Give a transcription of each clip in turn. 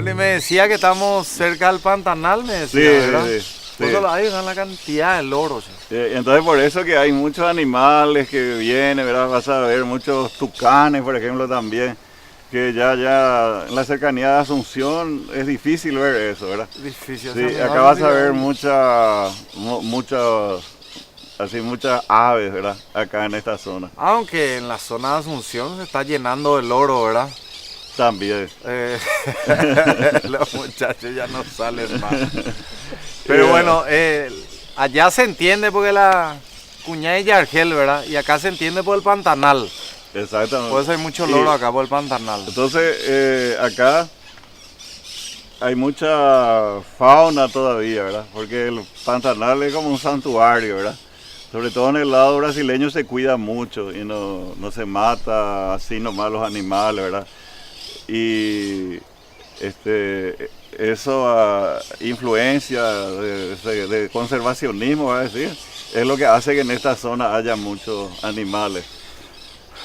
Bueno, y me decía que estamos cerca del Pantanal, me decía, Sí, ¿verdad? sí, sí. Solo hay una cantidad de loros. Entonces por eso que hay muchos animales que vienen, ¿verdad? Vas a ver muchos tucanes, por ejemplo, también, que ya en la cercanía de Asunción es difícil ver eso, ¿verdad? Difícil. Sí, acá vas a ver muchas aves, ¿verdad? Acá en esta zona. Aunque en la zona de Asunción se está llenando de loro, ¿verdad? También. Los muchachos ya no salen más. Pero bueno, allá se entiende porque la cuñada de Yargel, ¿verdad? Y acá se entiende por el Pantanal. Exactamente. Por eso hay mucho loro acá por el Pantanal. Entonces, acá hay mucha fauna todavía, ¿verdad? Porque el Pantanal es como un santuario, ¿verdad? Sobre todo en el lado brasileño se cuida mucho y no se mata así nomás los animales, ¿verdad? Y eso influencia de conservacionismo, va a decir, es lo que hace que en esta zona haya muchos animales.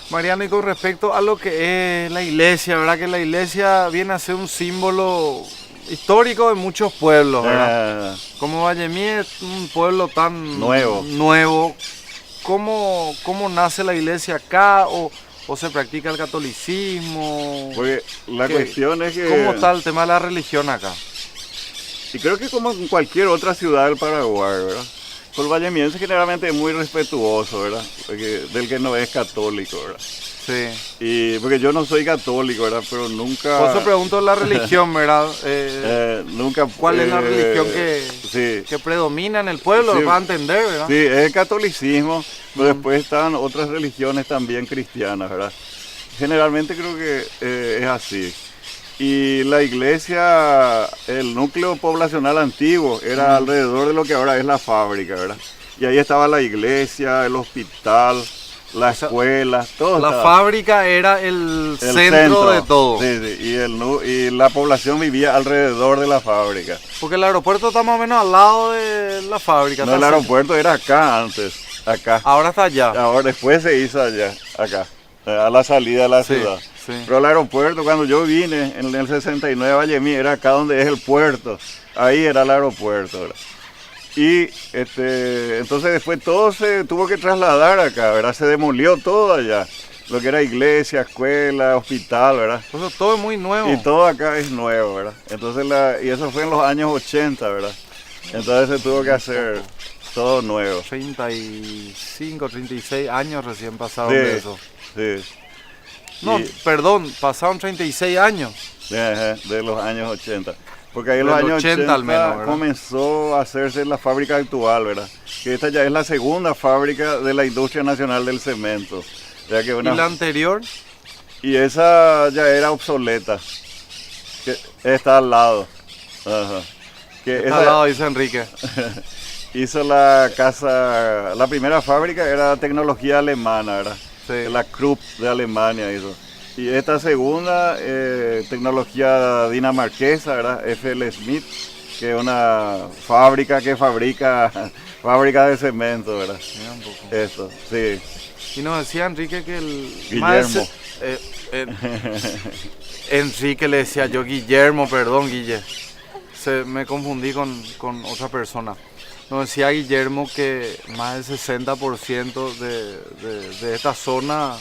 Mariano, y con respecto a lo que es la iglesia, ¿verdad? Que la iglesia viene a ser un símbolo histórico de muchos pueblos, ¿verdad? Como Vallemí es un pueblo tan nuevo. ¿Cómo nace la iglesia acá? ¿O se practica el catolicismo? Porque la cuestión es que... ¿Cómo está el tema de la religión acá? Y creo que como en cualquier otra ciudad del Paraguay, ¿verdad? El vallemiense generalmente es muy respetuoso, ¿verdad? Del que no es católico, ¿verdad? Sí. Y porque yo no soy católico, ¿verdad? Pero nunca... Por eso pregunto la religión, ¿verdad? Nunca... ¿Cuál es la religión que predomina en el pueblo? Sí, para entender, ¿verdad? Sí, es el catolicismo, pero después están otras religiones también cristianas, ¿verdad? Generalmente creo que es así. Y la iglesia, el núcleo poblacional antiguo, era alrededor de lo que ahora es la fábrica, ¿verdad? Y ahí estaba la iglesia, el hospital, la escuela, todo. La fábrica era el centro de todo. Sí, y la población vivía alrededor de la fábrica. Porque el aeropuerto está más o menos al lado de la fábrica. No, el aeropuerto era acá antes, acá. Ahora está allá. Ahora después se hizo allá, acá, a la salida de la ciudad. Sí. Pero el aeropuerto, cuando yo vine en el 69 a Vallemí, era acá donde es el puerto. Ahí era el aeropuerto, ¿verdad? Y entonces después todo se tuvo que trasladar acá, ¿verdad? Se demolió todo allá. Lo que era iglesia, escuela, hospital, ¿verdad? Entonces todo es muy nuevo. Y todo acá es nuevo, ¿verdad? Entonces y eso fue en los años 80, ¿verdad? Entonces se tuvo que hacer todo nuevo. 35, 36 años recién pasaron de eso. Sí. No, perdón, pasaron 36 años. De los años 80. Porque ahí en los años 80 al menos, comenzó a hacerse la fábrica actual, ¿verdad? Que esta ya es la segunda fábrica de la industria nacional del cemento. Ya que ¿Y la anterior? Y esa ya era obsoleta. Que está al lado. Ajá. Está al lado, dice Enrique. Hizo la primera fábrica era tecnología alemana, ¿verdad? Sí. La Krupp de Alemania hizo. Y esta segunda, tecnología dinamarquesa, ¿verdad? FL Smith, que es una fábrica que fabrica de cemento, ¿verdad? Mira un poco. Eso, sí. Y nos decía Enrique que el... Guillermo. Enrique le decía yo Guillermo, perdón Guille. Me confundí con otra persona. Nos decía Guillermo que más del 60% de esta zona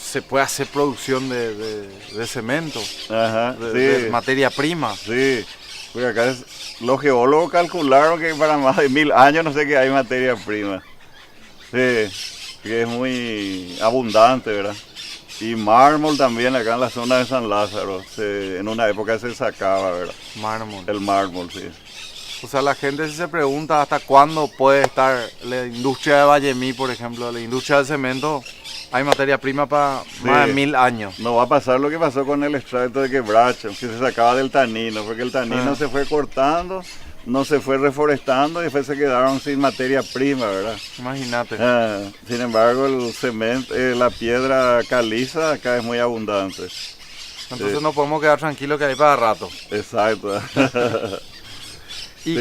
se puede hacer producción de cemento, Ajá, de materia prima. Sí, porque acá los geólogos calcularon que para más de 1000 años no sé qué hay materia prima. Sí, que es muy abundante, ¿verdad? Y mármol también acá en la zona de San Lázaro, en una época se sacaba, ¿verdad? Mármol. El mármol, sí. O sea, la gente se pregunta hasta cuándo puede estar la industria de Vallemí, por ejemplo, la industria del cemento. Hay materia prima para más de 1000 años. No va a pasar lo que pasó con el extracto de quebracho, que se sacaba del tanino, porque el tanino se fue cortando, no se fue reforestando y después se quedaron sin materia prima, ¿verdad? Imagínate. Sin embargo, el cemento, la piedra caliza acá es muy abundante. Entonces no podemos quedar tranquilos que hay para rato. Exacto. ¿Y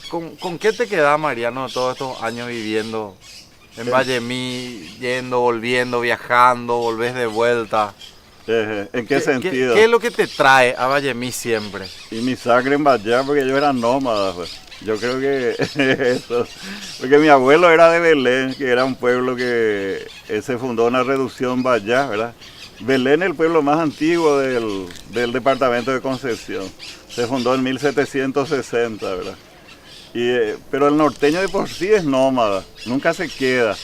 con qué te queda, Mariano, de todos estos años viviendo en Vallemí, yendo, volviendo, viajando, volvés de vuelta? ¿En qué sentido? ¿Qué es lo que te trae a Vallemí siempre? Y mi sangre en Bayá, porque ellos eran nómadas, pues. Yo creo que eso, porque mi abuelo era de Belén, que era un pueblo que se fundó una reducción Bayá, ¿verdad? Belén es el pueblo más antiguo del departamento de Concepción. Se fundó en 1760, ¿verdad? Pero el norteño de por sí es nómada, nunca se queda.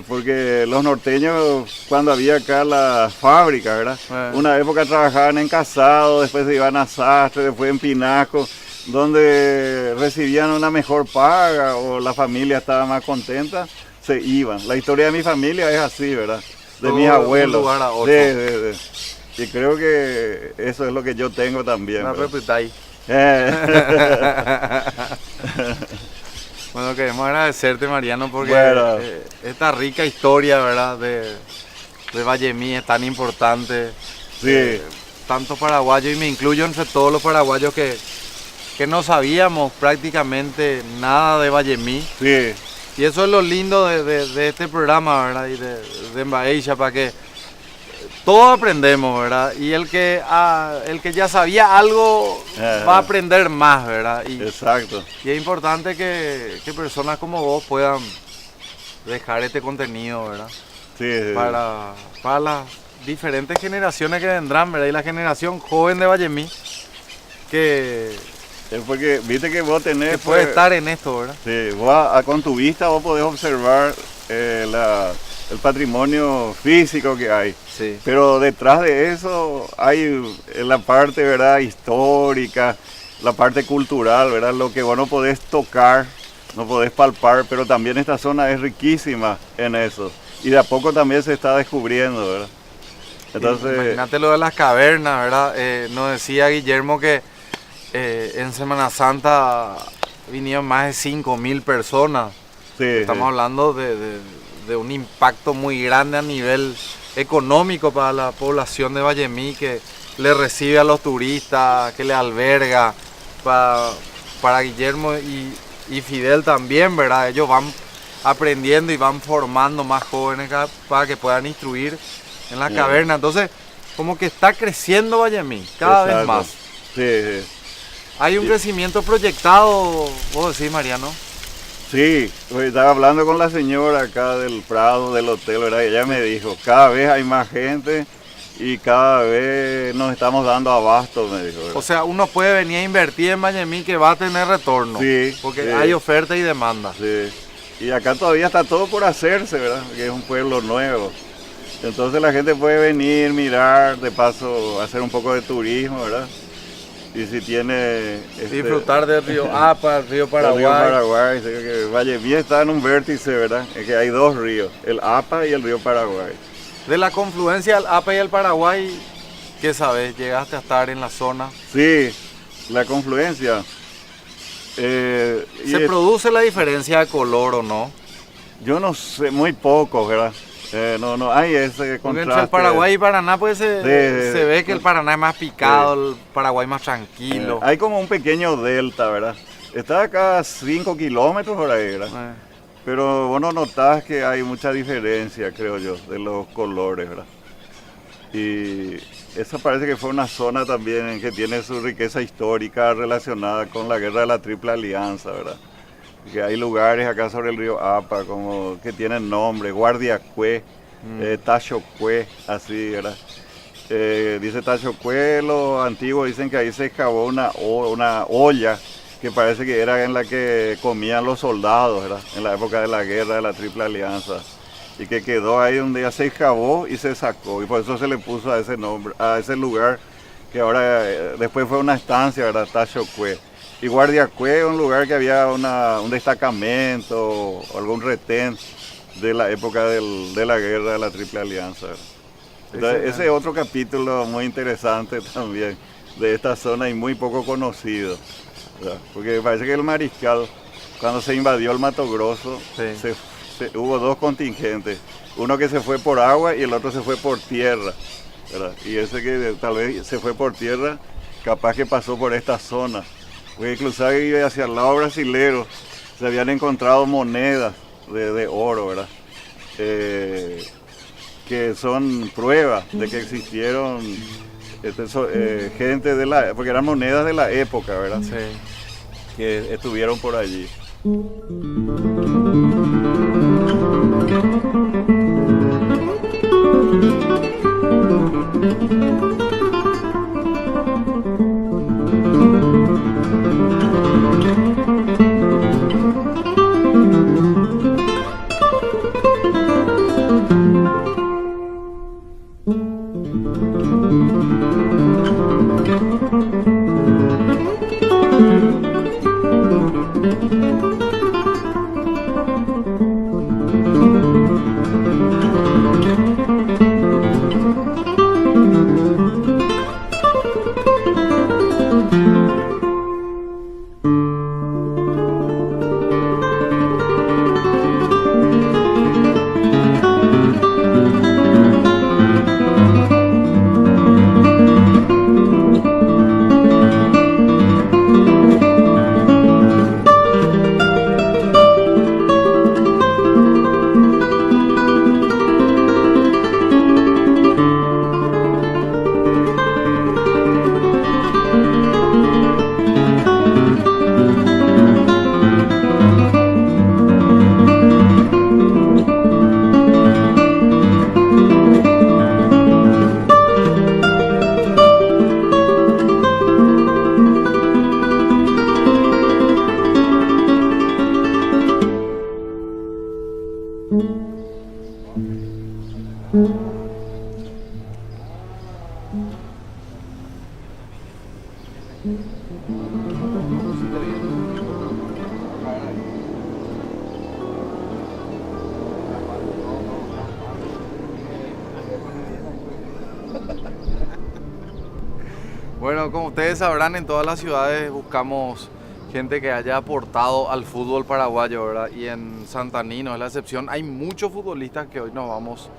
Porque los norteños, cuando había acá las fábricas, ¿verdad? Una época trabajaban en Casado, después se iban a Sastre, después en Pinaco, donde recibían una mejor paga o la familia estaba más contenta, se iban. La historia de mi familia es así, ¿verdad? De mis abuelos. Un lugar a otro. Y creo que eso es lo que yo tengo también. Bueno, queremos agradecerte, Mariano, porque esta rica historia, ¿verdad? de Vallemí es tan importante. Sí. Tanto paraguayos, y me incluyo entre todos los paraguayos que no sabíamos prácticamente nada de Vallemí. Sí. Y eso es lo lindo de este programa, ¿verdad? Y de Embaeixa, para que todos aprendemos, ¿verdad? Y el que ya sabía algo va a aprender más, ¿verdad? Exacto. Y es importante que personas como vos puedan dejar este contenido, ¿verdad? Sí. Para las diferentes generaciones que vendrán, ¿verdad? Y la generación joven de Vallemí, que... Es porque viste que vos tenés... Que puede estar en esto, ¿verdad? Sí, con tu vista vos podés observar el patrimonio físico que hay. Sí. Pero detrás de eso hay la parte, ¿verdad?, histórica, la parte cultural, ¿verdad? Lo que vos no podés tocar, no podés palpar, pero también esta zona es riquísima en eso. Y de a poco también se está descubriendo, ¿verdad? Entonces... Imagínate lo de las cavernas, ¿verdad? Nos decía Guillermo que en Semana Santa vinieron más de 5.000 personas. Sí, Estamos hablando de un impacto muy grande a nivel económico para la población de Vallemí, que le recibe a los turistas, que le alberga. Para Guillermo y Fidel también, ¿verdad? Ellos van aprendiendo y van formando más jóvenes para que puedan instruir en la caverna. Entonces, como que está creciendo Vallemí cada vez más. Sí. Hay un crecimiento proyectado, vos decís, Mariano. Sí, estaba hablando con la señora acá del Prado, del hotel, ¿verdad? Y ella me dijo, cada vez hay más gente y cada vez nos estamos dando abasto, me dijo, ¿verdad? O sea, uno puede venir a invertir en Vallemí que va a tener retorno. Sí. Porque hay oferta y demanda. Sí. Y acá todavía está todo por hacerse, ¿verdad? Que es un pueblo nuevo. Entonces la gente puede venir, mirar, de paso hacer un poco de turismo, ¿verdad? Y si tiene... disfrutar del río Apa, el río Paraguay. El río Paraguay, que Vallemí está en un vértice, ¿verdad? Es que hay dos ríos, el Apa y el río Paraguay. De la confluencia del Apa y el Paraguay, ¿qué sabes? ¿Llegaste a estar en la zona? Sí, la confluencia. ¿Se produce la diferencia de color o no? Yo no sé, muy poco, ¿verdad? No hay ese contraste. Porque entre el Paraguay y Paraná pues se ve que el Paraná es más picado, el Paraguay más tranquilo. Hay como un pequeño delta, ¿verdad? Está acá a 5 kilómetros por ahí, ¿verdad? Pero vos no notás que hay mucha diferencia, creo yo, de los colores, ¿verdad? Y esa parece que fue una zona también que tiene su riqueza histórica relacionada con la guerra de la Triple Alianza, ¿verdad? Que hay lugares acá sobre el río Apa como que tienen nombre, Guardiacue, Tachocue, así, ¿verdad? Dice Tachocue, los antiguos dicen que ahí se excavó una olla que parece que era en la que comían los soldados, ¿verdad? En la época de la guerra de la Triple Alianza. Y que quedó ahí un día, se excavó y se sacó. Y por eso se le puso a ese nombre, a ese lugar, que ahora después fue una estancia, ¿verdad? Tachocue. Y Guardiacue, un lugar que había un destacamento o algún retén de la época de la guerra de la Triple Alianza. Entonces, ese es otro capítulo muy interesante también de esta zona y muy poco conocido, ¿verdad? Porque parece que el Mariscal, cuando se invadió el Mato Grosso, hubo dos contingentes, uno que se fue por agua y el otro se fue por tierra, ¿verdad? Y ese que tal vez se fue por tierra, capaz que pasó por esta zona. Porque inclusive hacia el lado brasilero se habían encontrado monedas de oro, ¿verdad? que son pruebas de que existieron gente porque eran monedas de la época, ¿verdad? Sí. Que estuvieron por allí. Bueno, como ustedes sabrán, en todas las ciudades buscamos gente que haya aportado al fútbol paraguayo, ¿verdad? Y en Santaní no es la excepción. Hay muchos futbolistas que hoy nos vamos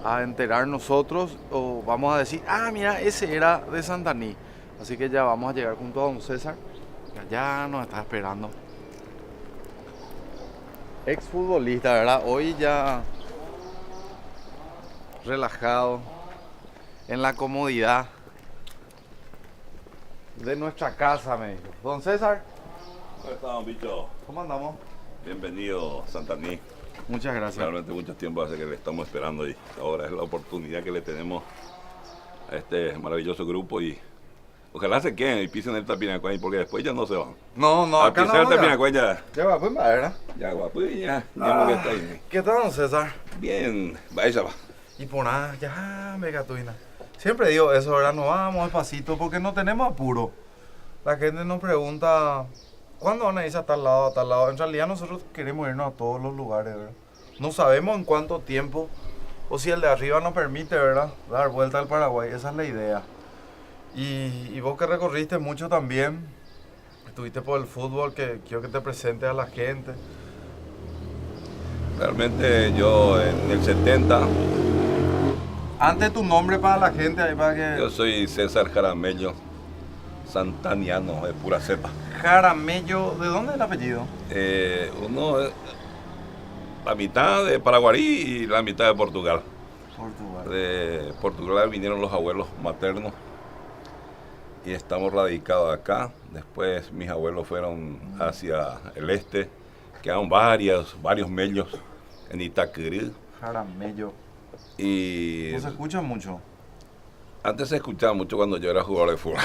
a enterar nosotros o vamos a decir, ah, mira, ese era de Santaní. Así que ya vamos a llegar junto a don César, que allá nos está esperando. Exfutbolista, ¿verdad? Hoy ya relajado, en la comodidad de nuestra casa, me dijo. Don César. ¿Cómo estamos, bicho? ¿Cómo andamos? Bienvenido, Santaní. Muchas gracias. Realmente mucho tiempo hace que le estamos esperando y ahora es la oportunidad que le tenemos a este maravilloso grupo y ojalá se queden y pisen el Tapinacuay porque después ya no se van. No, A acá pisar el no. Tapinacuay ya Ya va, pues va, ¿verdad? guapo, ya que está ahí. ¿Qué tal, don César? Bien, vaya va. Y por nada, ya, megatuina. Siempre digo eso, ¿verdad? Nos vamos despacito porque no tenemos apuro. La gente nos pregunta, ¿cuándo van a irse a tal lado, a tal lado? En realidad nosotros queremos irnos a todos los lugares, ¿verdad? No sabemos en cuánto tiempo o si el de arriba nos permite, ¿verdad? Dar vuelta al Paraguay, esa es la idea. Y vos que recorriste mucho también, estuviste por el fútbol, que quiero que te presentes a la gente. Realmente yo en el 70, Antes tu nombre para la gente, ahí para que... yo soy César Jaramillo, santaniano, de pura cepa. Jaramillo, ¿de dónde es el apellido? Uno es la mitad de Paraguarí y la mitad de Portugal. Portugal. De Portugal vinieron los abuelos maternos y estamos radicados acá. Después mis abuelos fueron hacia el este, quedaron varios mellos en Itaquerú. Jaramillo. Y ¿No se escucha mucho? antes se escuchaba mucho cuando yo era jugador de fútbol.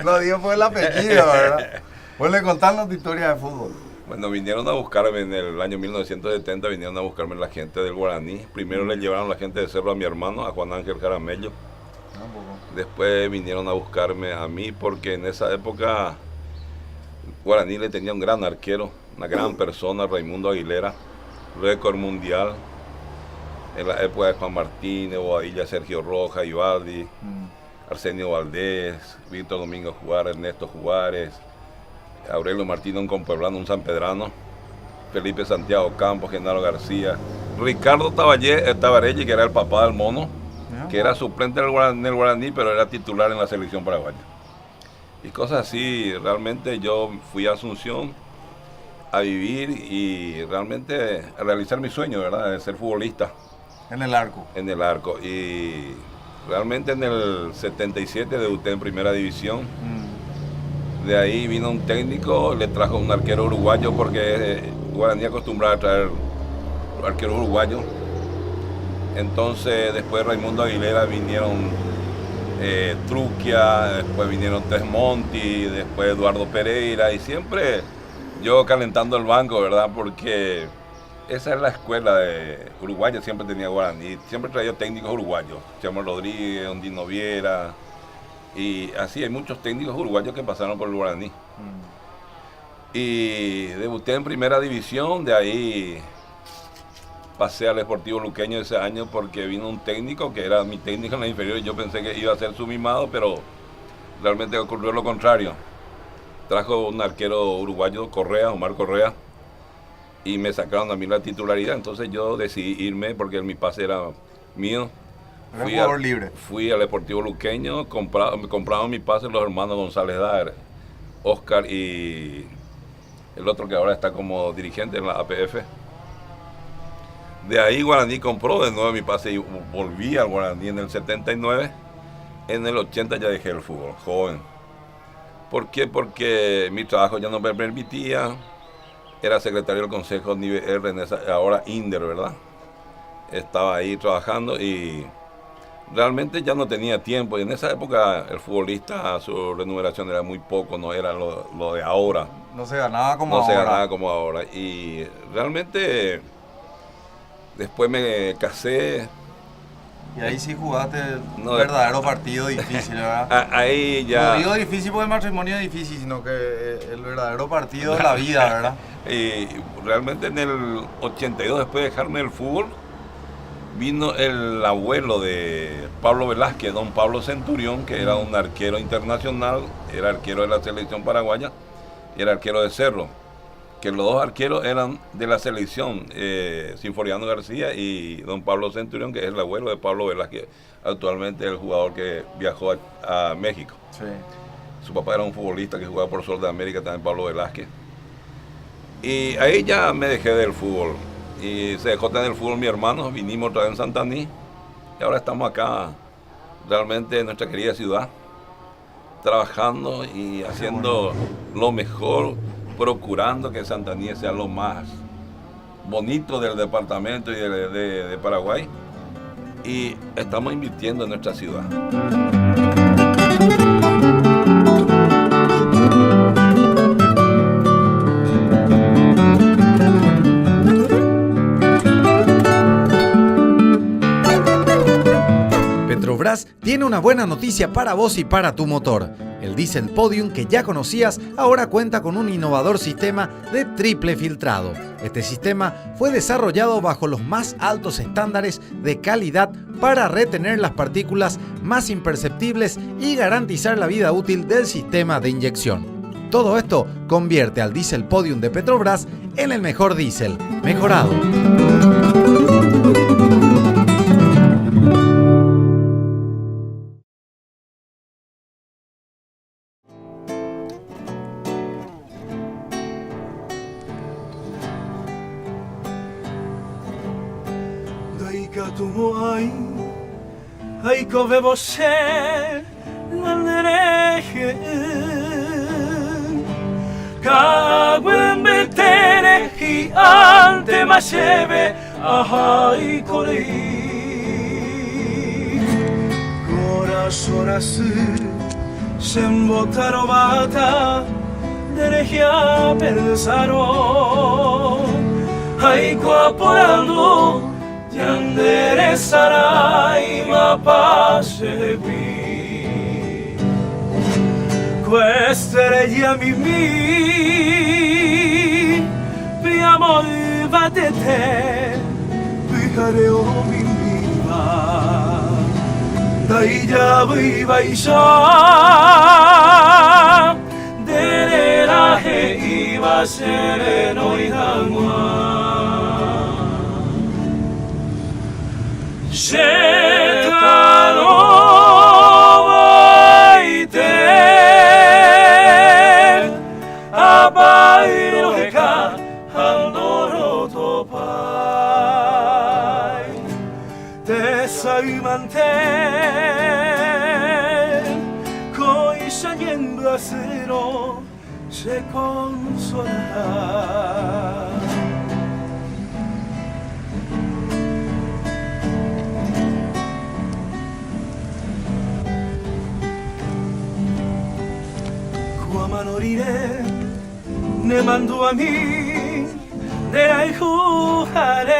Lo digo por el apellido, ¿verdad? Vuelve contando tu historia de fútbol. Bueno, vinieron a buscarme en el año 1970, vinieron a buscarme la gente del Guaraní. Primero le llevaron la gente de Cerro a mi hermano, a Juan Ángel Jaramillo. Después vinieron a buscarme a mí porque en esa época Guaraní le tenía un gran arquero, una gran persona, Raimundo Aguilera, récord mundial. En la época de Juan Martínez, Bobadilla, Sergio Rojas, Ivaldi, Arsenio Valdés, Víctor Domingo Juárez, Ernesto Juárez, Aurelio Martínez, un compueblano, un sanpedrano, Felipe Santiago Campos, Genaro García, Ricardo Tabarelli, que era el papá del mono, que era suplente del Guaraní, pero era titular en la selección paraguaya. Y cosas así, realmente yo fui a Asunción a vivir y realmente a realizar mi sueño, ¿verdad?, de ser futbolista. En el arco. En el arco. Y realmente en el 77 debuté en primera división. De ahí vino un técnico, le trajo un arquero uruguayo porque Guaraní acostumbraba a traer arqueros uruguayos. Entonces después Raimundo Aguilera vinieron Truquia, después vinieron Tesmonti, después Eduardo Pereira y siempre yo calentando el banco, ¿verdad? Porque esa es la escuela de uruguaya, siempre tenía Guaraní, siempre traía técnicos uruguayos, Chamo Rodríguez, Ondino Viera, y así hay muchos técnicos uruguayos que pasaron por el Guaraní. Y debuté en primera división, de ahí pasé al Sportivo Luqueño ese año porque vino un técnico que era mi técnico en la inferior y yo pensé que iba a ser su mimado, pero realmente ocurrió lo contrario. Trajo un arquero uruguayo, Correa, Omar Correa, y me sacaron a mí la titularidad, entonces yo decidí irme porque mi pase era mío. Era jugador libre. Fui al Deportivo Luqueño, me compraron mi pase los hermanos González Daer, Oscar y el otro que ahora está como dirigente en la APF. De ahí Guaraní compró de nuevo mi pase y volví al Guaraní en el 79. En el 80 ya dejé el fútbol, joven. ¿Por qué? Porque mi trabajo ya no me permitía. Era secretario del Consejo Nivel R, en esa, ahora INDER, ¿verdad? Estaba ahí trabajando y realmente ya no tenía tiempo. Y en esa época el futbolista, su remuneración era muy poco, no era lo de ahora. No se ganaba como ahora. No se ganaba como ahora. Y realmente después me casé. Y ahí sí jugaste un verdadero partido difícil, ¿verdad? Ahí ya... No digo difícil porque el matrimonio es difícil, sino que el verdadero partido de la vida, ¿verdad? Y realmente en el 82, después de dejarme el fútbol, vino el abuelo de Pablo Velázquez, don Pablo Centurión, que era un arquero internacional, era arquero de la selección paraguaya y era arquero de Cerro. Que los dos arqueros eran de la selección, Sinforiano García y don Pablo Centurión, que es el abuelo de Pablo Velázquez, actualmente el jugador que viajó a México. Sí. Su papá era un futbolista que jugaba por Sol de América, también Pablo Velázquez. Y ahí ya me dejé del fútbol. Y se dejó tener el fútbol mi hermano, vinimos otra vez en Santaní. Y ahora estamos acá, realmente en nuestra querida ciudad, trabajando y haciendo lo mejor, procurando que Santaní sea lo más bonito del departamento y de Paraguay, y estamos invirtiendo en nuestra ciudad. Petrobras tiene una buena noticia para vos y para tu motor. El Diesel Podium que ya conocías ahora cuenta con un innovador sistema de triple filtrado. Este sistema fue desarrollado bajo los más altos estándares de calidad para retener las partículas más imperceptibles y garantizar la vida útil del sistema de inyección. Todo esto convierte al Diesel Podium de Petrobras en el mejor diésel, mejorado. Ai come você landereje Caguen betere gigante ma cheve ai corei Corazonas sembotaro bata Deregia pensaro Ai coaporando Yandere sarai ma pacevi Questa reglia mi Piamo va de te Picareo mi viva Dai ya viva isha Dere la he iba sereno y dangua Jetano vaite Abairo heka andoro topai Guaymante Coisa en brasero se consola. Moriré, ne mando a mí de la jujaré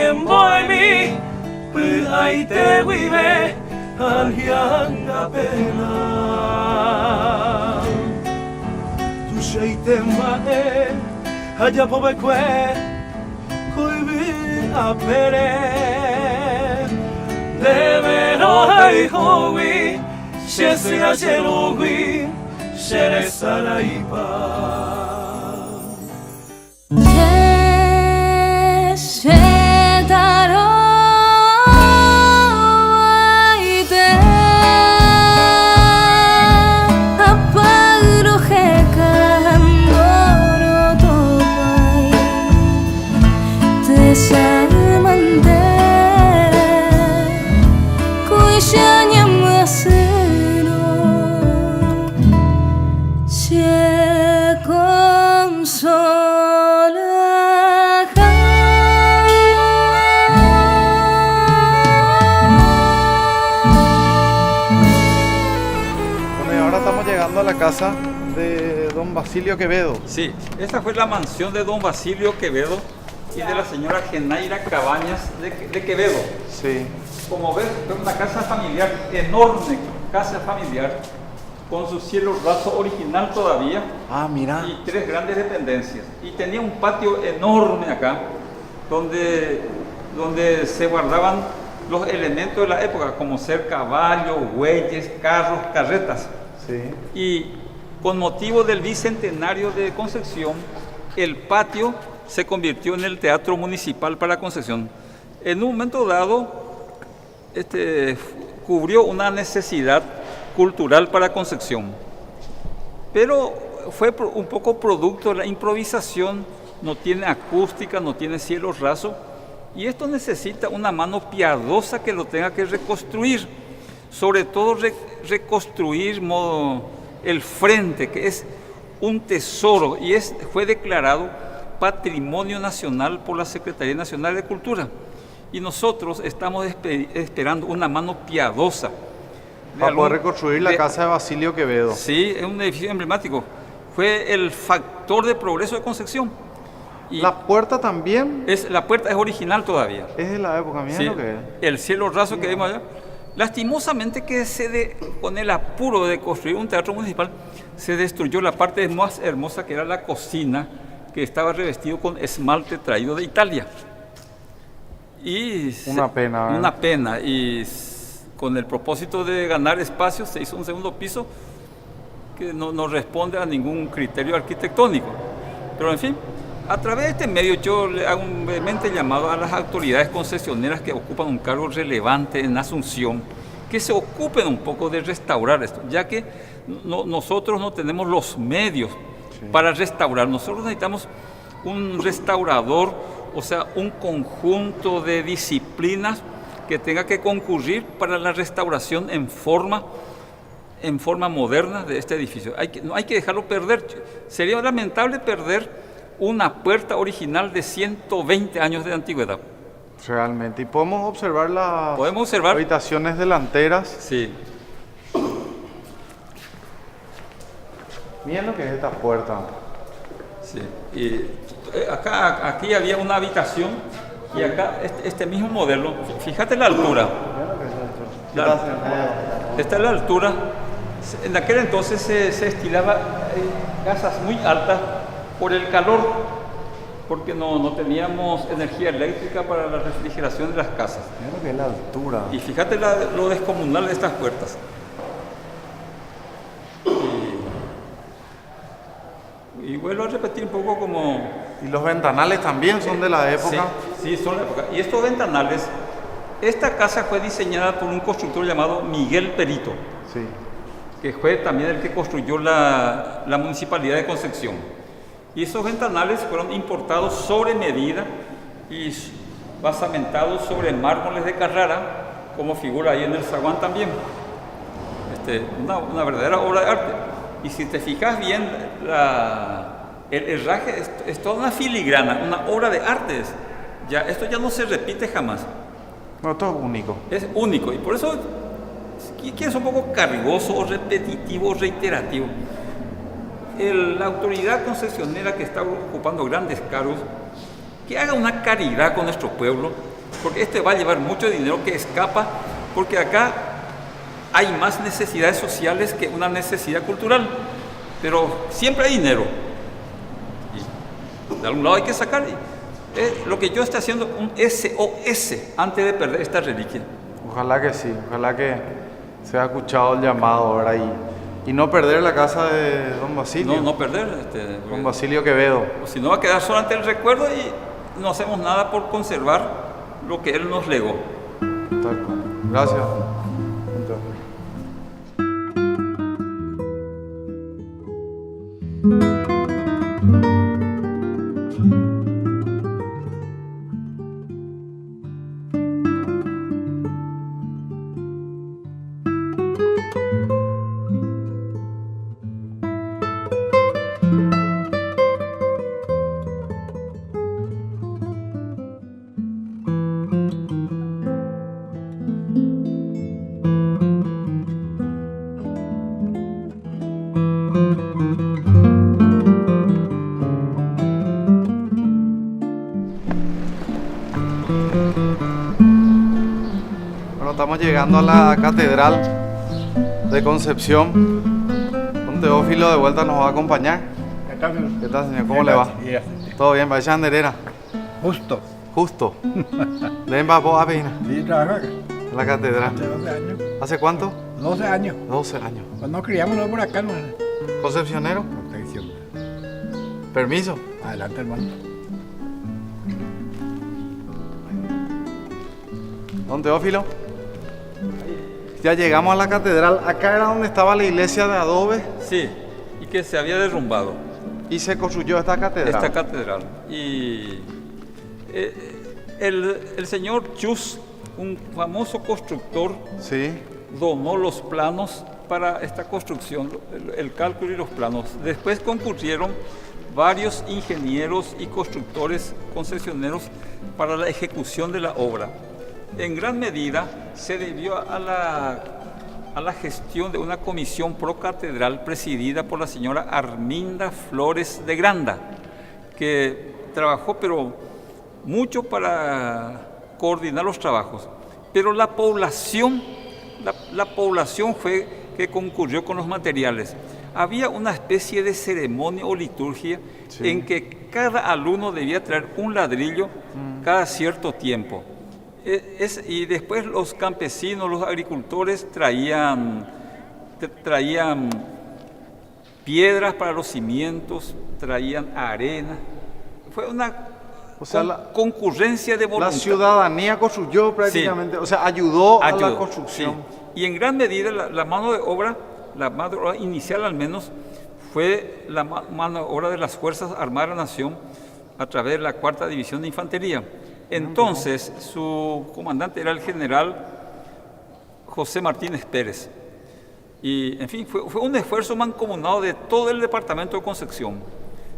en boemi pues ahí te vive alguien la pena tu sheite mae allá pobre que coibi a pere de veros ay hoy se hace lugui, se le sala y pa. A la casa de don Basilio Quevedo. Sí, esta fue la mansión de don Basilio Quevedo y de la señora Genaira Cabañas de Quevedo. Sí. Como ves, fue una casa familiar, enorme casa familiar, con su cielo raso original todavía. Ah, mira. Y 3 grandes dependencias. Y tenía un patio enorme acá, donde se guardaban los elementos de la época, como ser caballos, bueyes, carros, carretas. Sí. Y con motivo del bicentenario de Concepción, el patio se convirtió en el Teatro Municipal para Concepción. En un momento dado, cubrió una necesidad cultural para Concepción, pero fue un poco producto de la improvisación, no tiene acústica, no tiene cielo raso, y esto necesita una mano piadosa que lo tenga que reconstruir. Sobre todo reconstruir el frente, que es un tesoro y fue declarado Patrimonio Nacional por la Secretaría Nacional de Cultura. Y nosotros estamos esperando una mano piadosa. Para poder reconstruir la casa de Basilio Quevedo. Sí, es un edificio emblemático. Fue el factor de progreso de Concepción. Y la puerta también. La puerta es original todavía. Es de la época, mira lo que es. El cielo raso que vemos allá. Lastimosamente con el apuro de construir un teatro municipal, se destruyó la parte más hermosa que era la cocina, que estaba revestido con esmalte traído de Italia. Y una pena. Una pena. Y con el propósito de ganar espacio se hizo un segundo piso que no responde a ningún criterio arquitectónico. Pero en fin, a través de este medio yo le hago un vehemente llamado a las autoridades concesioneras que ocupan un cargo relevante en Asunción, que se ocupen un poco de restaurar esto, ya que nosotros no tenemos los medios para restaurar. Nosotros necesitamos un restaurador, o sea, un conjunto de disciplinas que tenga que concurrir para la restauración en forma moderna de este edificio. No hay que dejarlo perder. Sería lamentable perder una puerta original de 120 años de antigüedad. Realmente. ¿Y podemos observar las habitaciones delanteras? Sí. Miren lo que es esta puerta. Sí. Y aquí había una habitación y acá este mismo modelo. Fíjate la altura. Esta es la altura. En aquel entonces se estilaba casas muy altas por el calor, porque no teníamos energía eléctrica para la refrigeración de las casas. Mira lo que es la altura. Y fíjate lo descomunal de estas puertas. Y vuelvo a repetir un poco como... ¿Y los ventanales también son de la época? Sí, son de la época. Y estos ventanales, esta casa fue diseñada por un constructor llamado Miguel Perito, sí, que fue también el que construyó la Municipalidad de Concepción. Y esos ventanales fueron importados sobre medida y basamentados sobre mármoles de Carrara, como figura ahí en el zaguán también. Una verdadera obra de arte. Y si te fijas bien, el herraje es toda una filigrana, una obra de arte. Esto ya no se repite jamás. No, esto es único. Es único, y por eso que es un poco cargoso, repetitivo, reiterativo. La autoridad concesionera que está ocupando grandes cargos, que haga una caridad con nuestro pueblo, porque va a llevar mucho dinero que escapa, porque acá hay más necesidades sociales que una necesidad cultural, pero siempre hay dinero. Y de algún lado hay que sacar. Lo que yo estoy haciendo, un SOS antes de perder esta reliquia. Ojalá que sí, ojalá que se haya escuchado el llamado ahora y no perder la casa de don Basilio. No perder. Don Basilio Quevedo. Si no va a quedar solamente el recuerdo y no hacemos nada por conservar lo que él nos legó. Gracias. Estamos llegando a la Catedral de Concepción. Don Teófilo de vuelta nos va a acompañar. ¿Qué tal, señor? ¿Cómo le va? ¿Todo bien? ¿Va a echar anderera? Justo. ¿Den va vos a venir? Sí, trabajo acá. En la Catedral. Hace 12 años. ¿Hace cuánto? 12 años. 12 años. Cuando nos criamos por acá, no. ¿Concepcionero? Concepción. Permiso. Adelante, hermano. Don Teófilo. Ya llegamos a la catedral. Acá era donde estaba la iglesia de adobe. Sí, y que se había derrumbado. Y se construyó esta catedral. Y el señor Chus, un famoso constructor, sí, donó los planos para esta construcción, el cálculo y los planos. Después concurrieron varios ingenieros y constructores concesioneros para la ejecución de la obra. En gran medida se debió a la gestión de una comisión pro catedral presidida por la señora Arminda Flores de Granda, que trabajó pero mucho para coordinar los trabajos. Pero la población fue que concurrió con los materiales. Había una especie de ceremonia o liturgia, sí, en que cada alumno debía traer un ladrillo cada cierto tiempo. Y después los campesinos, los agricultores traían piedras para los cimientos, traían arena. Fue una concurrencia de voluntad. La ciudadanía construyó prácticamente, sí, o sea, ayudó a la construcción. Sí. Y en gran medida la mano de obra inicial al menos, fue la mano de obra de las Fuerzas Armadas de la Nación a través de la 4ª División de Infantería. Entonces, su comandante era el general José Martínez Pérez. Y, en fin, fue un esfuerzo mancomunado de todo el departamento de Concepción,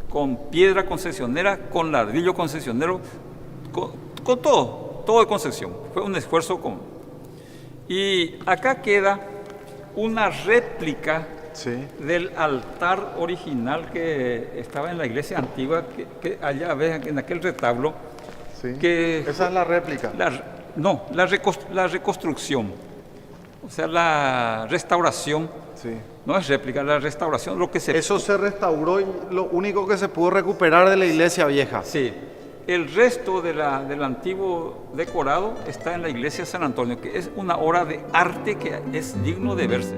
con piedra concesionera, con ladrillo concesionero, con todo de Concepción. Fue un esfuerzo común. Y acá queda una réplica, sí, del altar original que estaba en la iglesia antigua, que allá ves en aquel retablo. Sí. Esa es la réplica. La reconstrucción, o sea, la restauración. Sí. No es réplica, la restauración, Eso se restauró y lo único que se pudo recuperar de la iglesia vieja. Sí. El resto del antiguo decorado está en la iglesia de San Antonio, que es una obra de arte que es digno de verse.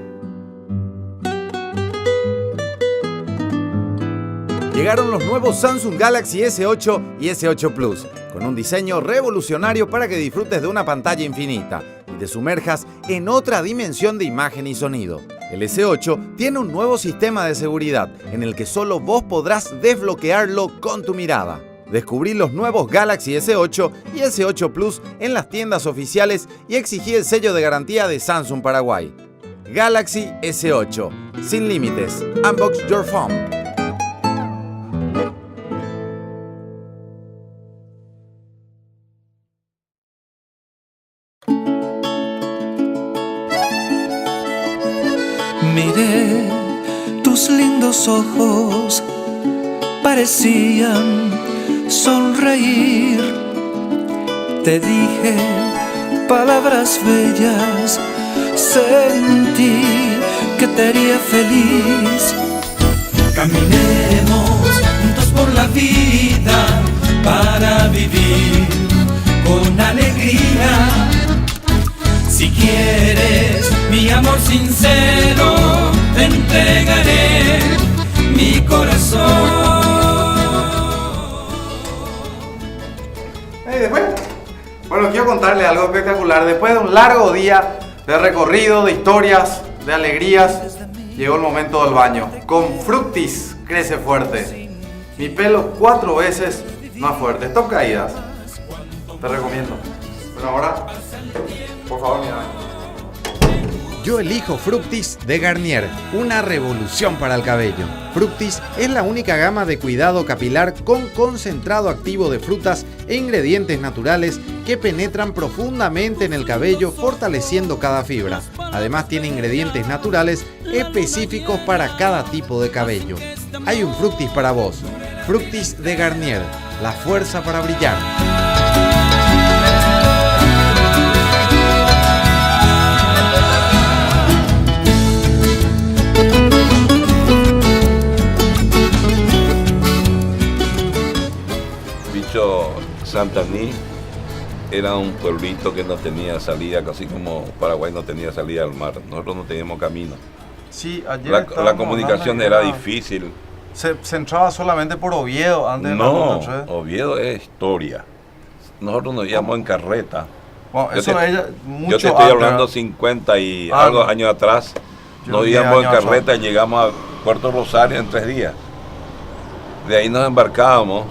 Llegaron los nuevos Samsung Galaxy S8 y S8 Plus, con un diseño revolucionario para que disfrutes de una pantalla infinita y te sumerjas en otra dimensión de imagen y sonido. El S8 tiene un nuevo sistema de seguridad en el que solo vos podrás desbloquearlo con tu mirada. Descubrí los nuevos Galaxy S8 y S8 Plus en las tiendas oficiales y exigí el sello de garantía de Samsung Paraguay. Galaxy S8, sin límites. Unbox your phone. Miré tus lindos ojos, parecían sonreír. Te dije palabras bellas, sentí que te haría feliz. Caminemos juntos por la vida para vivir con alegría. Si quieres mi amor sincero, te entregaré mi corazón. Después, bueno, quiero contarles algo espectacular. Después de un largo día de recorrido, de historias, de alegrías, llegó el momento del baño. Con Fructis crece fuerte. Mi pelo 4 veces más fuerte. Stop caídas. Te recomiendo. Pero ahora, por favor, mira. Yo elijo Fructis de Garnier, una revolución para el cabello. Fructis es la única gama de cuidado capilar con concentrado activo de frutas e ingredientes naturales que penetran profundamente en el cabello, fortaleciendo cada fibra. Además tiene ingredientes naturales específicos para cada tipo de cabello. Hay un Fructis para vos. Fructis de Garnier, la fuerza para brillar. Santaní era un pueblito que no tenía salida, casi como Paraguay no tenía salida al mar. Nosotros no teníamos camino. Sí, ayer La comunicación era difícil. Se entraba solamente por Oviedo antes de la No, ruta 3. Oviedo es historia. Nosotros nos íbamos en carreta. Bueno, eso es mucho yo te estoy antes, hablando ¿verdad? 50 y algo años atrás. Yo Nos 10 íbamos en años carreta y llegamos a Puerto Rosario en 3 días. De ahí nos embarcábamos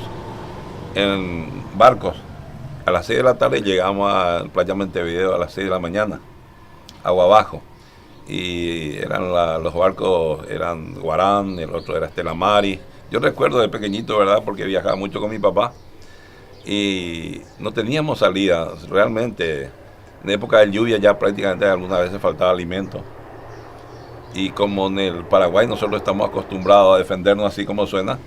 en barcos. A las 6 de la tarde llegamos a Playa Montevideo a las 6 de la mañana, agua abajo. Y eran los barcos, eran Guarán, el otro era Estela Maris. Yo recuerdo de pequeñito, ¿verdad? Porque viajaba mucho con mi papá. Y no teníamos salida, realmente. En época de lluvia ya prácticamente algunas veces faltaba alimento. Y como en el Paraguay nosotros estamos acostumbrados a defendernos así como suena,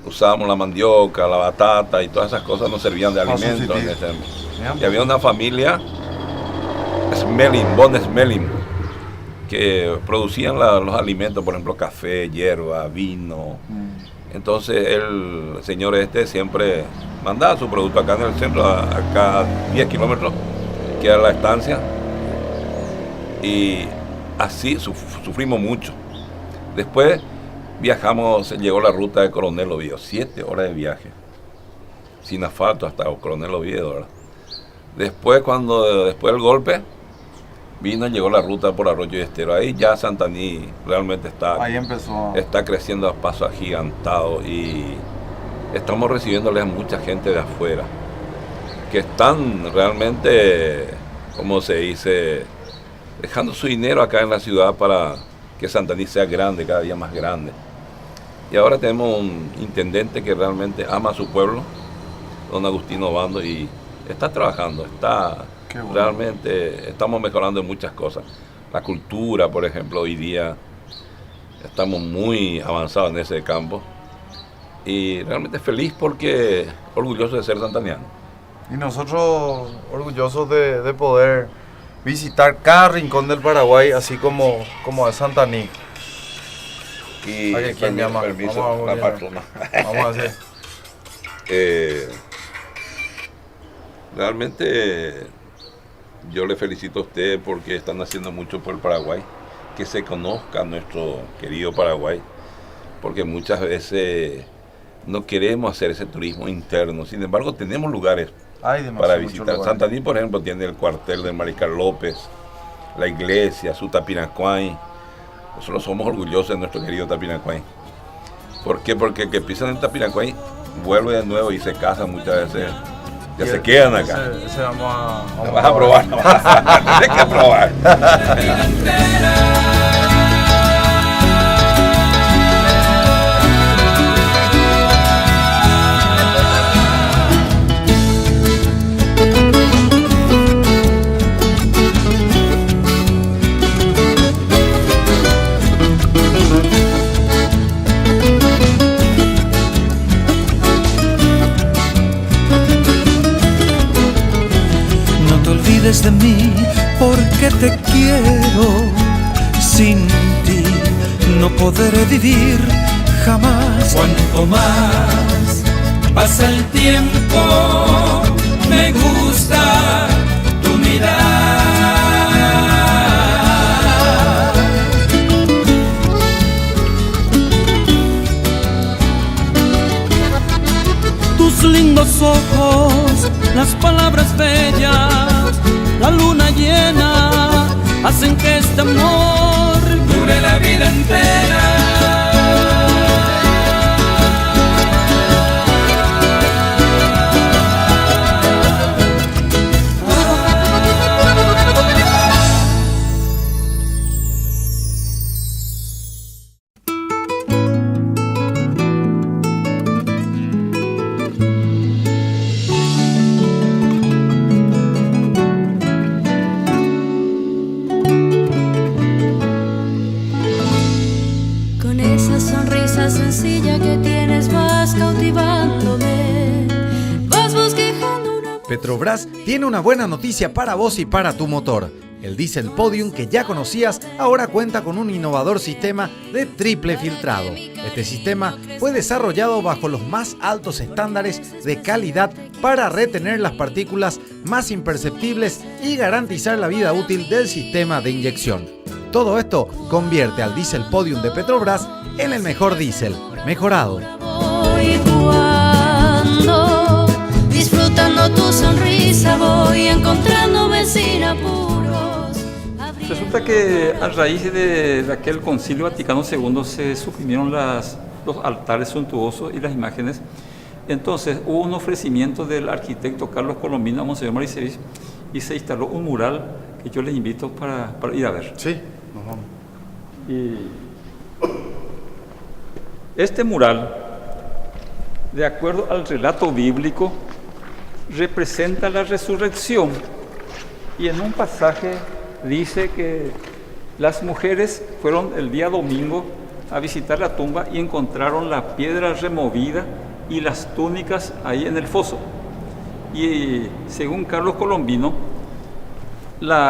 usábamos la mandioca, la batata y todas esas cosas nos servían de alimento. Y había una familia, Von Smelling, que producían los alimentos, por ejemplo, café, hierba, vino. Entonces el señor siempre mandaba su producto acá en el centro, acá a 10 kilómetros, que era la estancia. Y así sufrimos mucho. Después viajamos, llegó la ruta de Coronel Oviedo, 7 horas de viaje, sin asfalto hasta Coronel Oviedo, ¿verdad? Después del golpe, llegó la ruta por Arroyo y Estero. Ahí ya Santaní realmente está creciendo a paso agigantado y estamos recibiéndole a mucha gente de afuera, que están realmente, como se dice, dejando su dinero acá en la ciudad para que Santaní sea grande, cada día más grande. Y ahora tenemos un intendente que realmente ama a su pueblo, don Agustino Obando, y está trabajando, bueno. Realmente estamos mejorando en muchas cosas. La cultura, por ejemplo, hoy día estamos muy avanzados en ese campo y realmente feliz porque orgulloso de ser santaniano. Y nosotros orgullosos de poder visitar cada rincón del Paraguay, así como de Santaní. Y ¿Quién llama? Permiso, la patrona. Vamos a hacer. Realmente yo le felicito a usted porque están haciendo mucho por el Paraguay, que se conozca nuestro querido Paraguay, porque muchas veces no queremos hacer ese turismo interno. Sin embargo, tenemos lugares para visitar. Santaní, por ejemplo, tiene el cuartel del Mariscal López, la iglesia, su Tapinacuay. Nosotros somos orgullosos de nuestro querido Tapinacuay. ¿Por qué? Porque el que pisan en Tapinacuay vuelve de nuevo y se casan muchas veces. Ya se quedan acá. Ese vamos Lo vas a probar, no vas a tener que probar. De mí, porque te quiero. Sin ti no podré vivir jamás. Cuanto más pasa el tiempo, me gusta tu mirar. Tus lindos ojos, las palabras bellas, la luna llena, hacen que este amor dure la vida entera. Petrobras tiene una buena noticia para vos y para tu motor. El diésel Podium que ya conocías ahora cuenta con un innovador sistema de triple filtrado. Este sistema fue desarrollado bajo los más altos estándares de calidad para retener las partículas más imperceptibles y garantizar la vida útil del sistema de inyección. Todo esto convierte al diésel Podium de Petrobras en el mejor diésel, mejorado. Disfrutando tu sonrisa voy encontrándome sin apuros. Resulta que a raíz de aquel concilio Vaticano II se suprimieron los altares suntuosos y las imágenes. Entonces hubo un ofrecimiento del arquitecto Carlos Colombino a Monseñor Maricevis y se instaló un mural que yo les invito para ir a ver. Sí, nos vamos. Y este mural, de acuerdo al relato bíblico, representa la resurrección, y en un pasaje dice que las mujeres fueron el día domingo a visitar la tumba y encontraron la piedra removida y las túnicas ahí en el foso. Y según Carlos Colombino,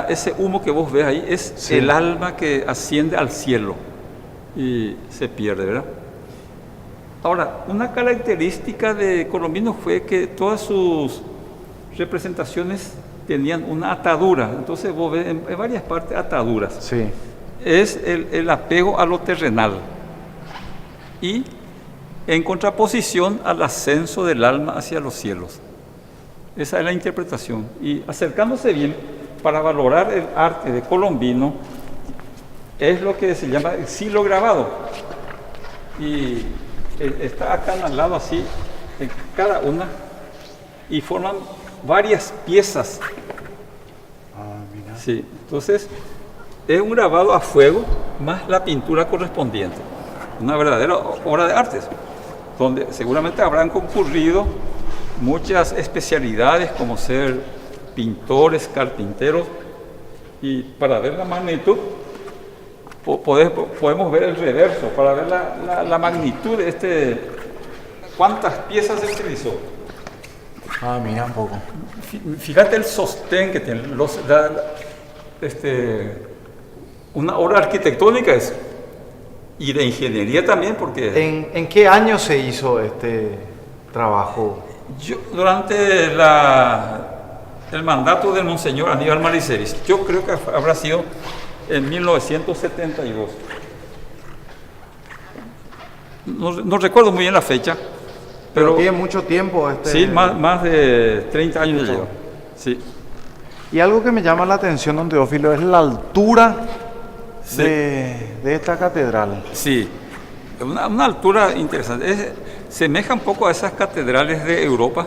ese humo que vos ves ahí es el alma que asciende al cielo y se pierde, ¿verdad? Ahora, una característica de Colombino fue que todas sus representaciones tenían una atadura. Entonces vos ves en varias partes ataduras. Sí. Es el apego a lo terrenal y en contraposición al ascenso del alma hacia los cielos. Esa es la interpretación. Y acercándose bien, para valorar el arte de Colombino, es lo que se llama el silograbado. Y está acá al lado así, en cada una, y forman varias piezas. Mira. Sí, entonces es un grabado a fuego más la pintura correspondiente. Una verdadera obra de arte, donde seguramente habrán concurrido muchas especialidades como ser pintores, carpinteros, y para ver la magnitud podemos ver el reverso, para ver la magnitud de cuántas piezas se utilizó. Mira un poco. Fíjate el sostén que tiene, una obra arquitectónica es, y de ingeniería también, porque... ¿En qué año se hizo este trabajo? Durante el mandato del Monseñor Aníbal Maricevis, yo creo que habrá sido en 1972. No recuerdo muy bien la fecha, pero tiene mucho tiempo. Sí, más de 30 años ya lleva. Sí. Y algo que me llama la atención, don Teófilo, es la altura de esta catedral. Sí, una altura interesante. semeja un poco a esas catedrales de Europa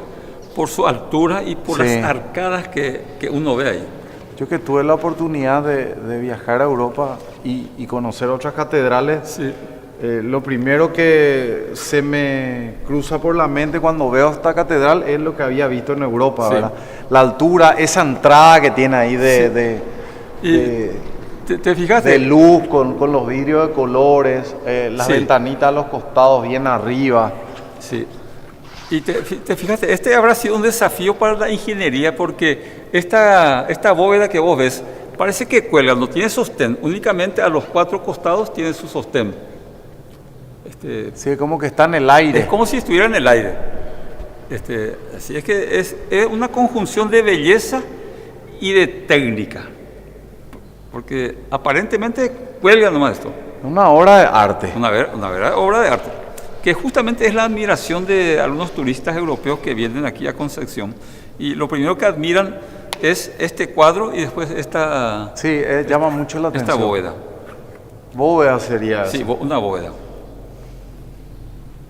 por su altura y por Sí. las arcadas que uno ve ahí. Yo que tuve la oportunidad de viajar a Europa y conocer otras catedrales, Sí. lo primero que se me cruza por la mente cuando veo esta catedral es lo que había visto en Europa, Sí. ¿verdad? La altura, esa entrada que tiene ahí Y ¿te fijaste? de luz con los vidrios de colores, las Sí. ventanitas a los costados bien arriba. Sí. Y te fijaste, este habrá sido un desafío para la ingeniería porque esta bóveda que vos ves parece que cuelga, no tiene sostén, únicamente a los 4 costados tiene su sostén. Sí, como que está en el aire. Es como si estuviera en el aire. Así es que es una conjunción de belleza y de técnica. Porque aparentemente cuelga nomás esto. Una obra de arte. Una verdadera obra de arte. Que justamente es la admiración de algunos turistas europeos que vienen aquí a Concepción. Y lo primero que admiran es este cuadro y después esta Sí, llama mucho la atención. bóveda. Bóveda sería Sí, eso. una bóveda.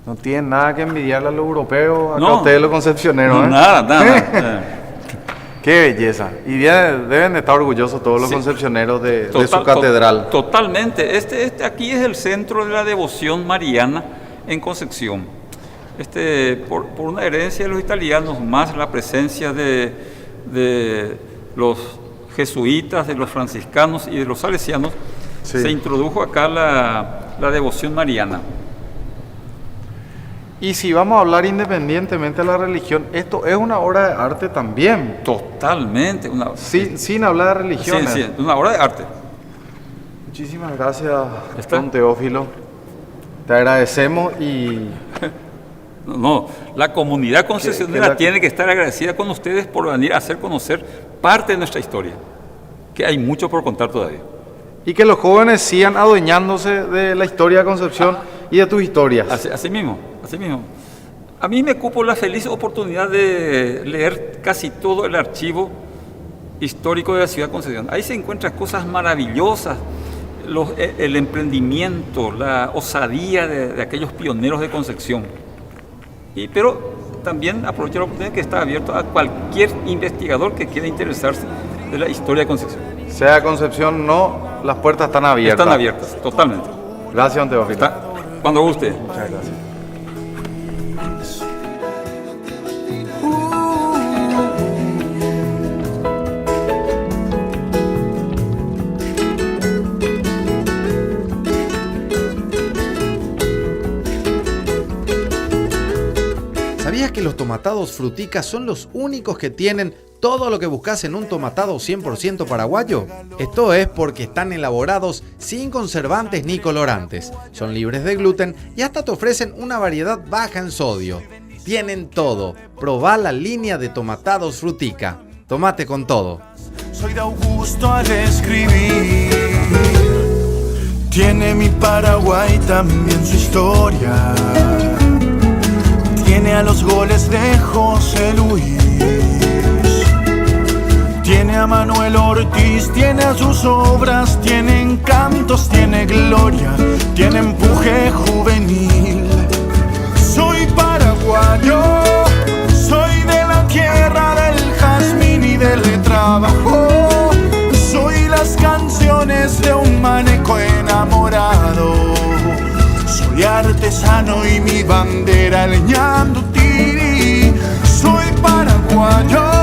No tienen nada que envidiarle a los europeos, acá No. ustedes los concepcioneros, ¿eh? Nada. Qué belleza. Y deben de estar orgullosos todos los Sí. concepcioneros de su Total- catedral. Totalmente. Aquí es el centro de la devoción mariana en Concepción. Por una herencia de los italianos, más la presencia de los jesuitas, de los franciscanos y de los salesianos, Sí. se introdujo acá la devoción mariana. Y si vamos a hablar independientemente de la religión, esto es una obra de arte también. Totalmente. Sin hablar de religiones. Sí, una obra de arte. Muchísimas gracias, ¿Está? don Teófilo. Te agradecemos y No, la comunidad concesionera que tiene que estar agradecida con ustedes por venir a hacer conocer parte de nuestra historia, que hay mucho por contar todavía. que los jóvenes sigan adueñándose de la historia de Concepción y de tus historias. Así mismo. A mí me cupo la feliz oportunidad de leer casi todo el archivo histórico de la ciudad de Concepción. Ahí se encuentran cosas maravillosas, el emprendimiento, la osadía de aquellos pioneros de Concepción. Pero también aprovecho la oportunidad que está abierto a cualquier investigador que quiera interesarse de la historia de Concepción. Sea Concepción no, las puertas están abiertas. Están abiertas, totalmente. Gracias, don Teófilo. Cuando guste. Muchas gracias. ¿Sabías que los tomatados Frutica son los únicos que tienen todo lo que buscas en un tomatado 100% paraguayo? Esto es porque están elaborados sin conservantes ni colorantes, son libres de gluten y hasta te ofrecen una variedad baja en sodio. Tienen todo. Probá la línea de tomatados Frutica. Tomate con todo. Soy de Augusto al escribir. Tiene mi Paraguay también su historia. Tiene a los goles de José Luis. Tiene a Manuel Ortiz, tiene a sus obras, tiene encantos, tiene gloria, tiene empuje juvenil. Soy paraguayo, soy de la tierra del jazmín y del trabajo. Soy las canciones de un maneco enamorado. Soy artesano y mi bandera leñando tiri. Soy paraguayo.